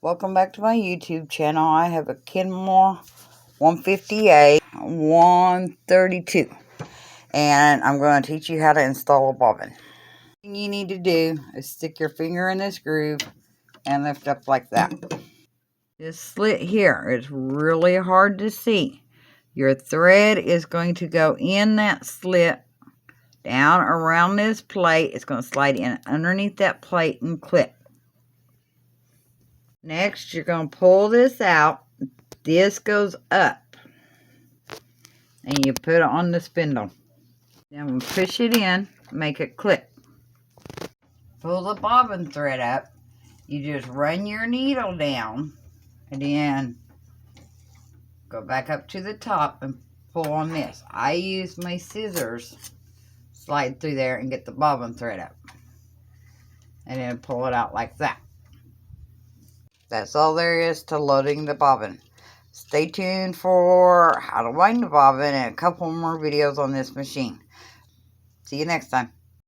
Welcome back to my YouTube channel. I have a Kenmore 158 132 and I'm going to teach you how to install a bobbin. What you need to do is stick your finger in this groove and lift up like that. This slit here is really hard to see. Your thread is going to go in that slit down around this plate. It's going to slide in underneath that plate and clip. Next, you're going to pull this out. This goes up. And you put it on the spindle. Then we push it in, make it clip. Pull the bobbin thread up. You just run your needle down. And then go back up to the top and pull on this. I use my scissors. Slide through there and get the bobbin thread up. And then pull it out like that. That's all there is to loading the bobbin. Stay tuned for how to wind the bobbin and a couple more videos on this machine. See you next time.